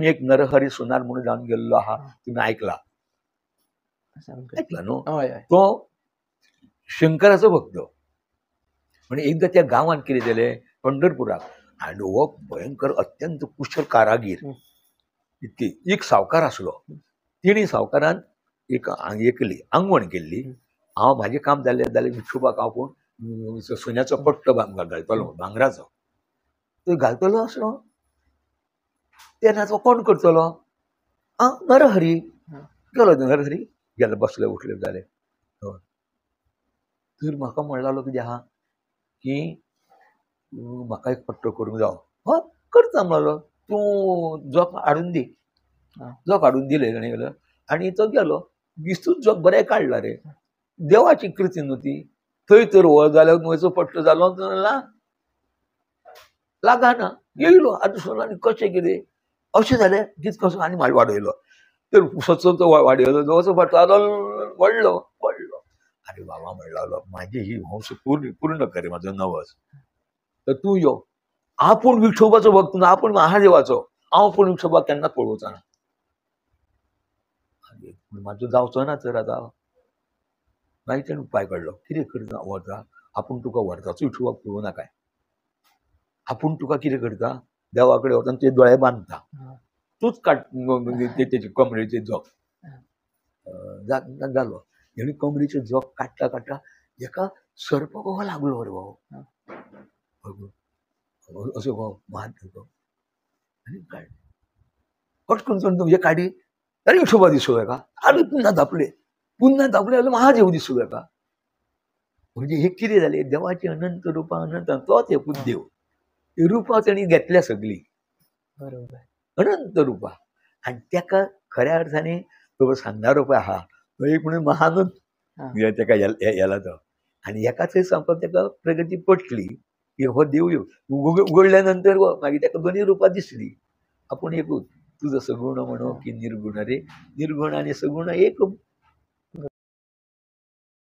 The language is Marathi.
मी एक नरहरी सोनार म्हणून जाऊन गेलेलो हा, तुम्ही ऐकला नो? तो शंकराचं भक्त. म्हणजे एकदा त्या गावात केले गेले पंढरपुरात, आणि व भयंकर अत्यंत कुशल कारागीर इतके. एक सावकार असलो, तिने सावकारान एक केली अंगवण केली. हांव माझे काम जाले विठोबाक हांव सोन्याचो पट्टो घालतलो भांगराचो. तो घालतलो असलो, तेन्ना तो कोण करतलो? नरहरी. गेलो नरहरी, गेलो बसले उठले जाले. तर म्हाका म्हणलेलो कितें आहा की म्हाका एक पट्टो करूंक जावो. हय करता म्हणलो, तूं जोक हाडून दी. जोक हाडून दिले ताणें गेलो आनी तो गेलो. दिसूच जोक बरें काडला रे. देवाची कृती न्हू ती. थंय तर वळ जाल्यार म्हजो पट्टो जालो लागना. येयलो आनी आनी कशें कितें अशें जालें. कितें कसो आनी वाडयलो. तर सचो वाडयलो, जवळचो पट्टो वडलो. अरे बाबा म्हणलो, माझी ही हौस पूर्ण करे, माझं नवस. तर तूं यो. आपूण विठोबाचो भक्त ना, आपूण महादेवाचो. हांव पूण विठोबाक केन्नाच पळोवचो ना. म्हाजो जावचो ना तर आतां. मागीर तेणें उपाय काडलो. कितें करता व्हरता, आपूण तुका व्हरताचो विठोबाक पळोवं नाकाय. आपूण तुका कितें करता, देवा कडेन वता आनी ते दोळे बांदता. तूच काड तेचे कमरेचे जोक. जालो. हेणी कमरेचे जोक काडटा एका सर्प कहो लागलो रे भाऊ. असो भाऊ महादेव आनी काड पटकन तुमचे काडी. अरे विठोबा दिसलो का? अरे पुन्हा धापले जाल्यार महादेव दिसलो का? म्हणजे हे कितें जाले, देवाची अनंत रुपां अनंत, तोच हे देव. ही रुपां तेणी घेतल्या सगळी. बरोबर. अनंत रुपां. आनी तेका खऱ्या अर्थाने तो सांगणारो पळय आहा, तो एक म्हणून महानच तेका येला तो. आनी एका थंय सामको तेका प्रगती पटली की हो देव उगडल्या नंतर मागीर तेका दोनूय रुपां दिसली. आपूण एकूच. तुजो सगुण म्हणो की निर्गुण रे, निर्गुण आनी सगुण एक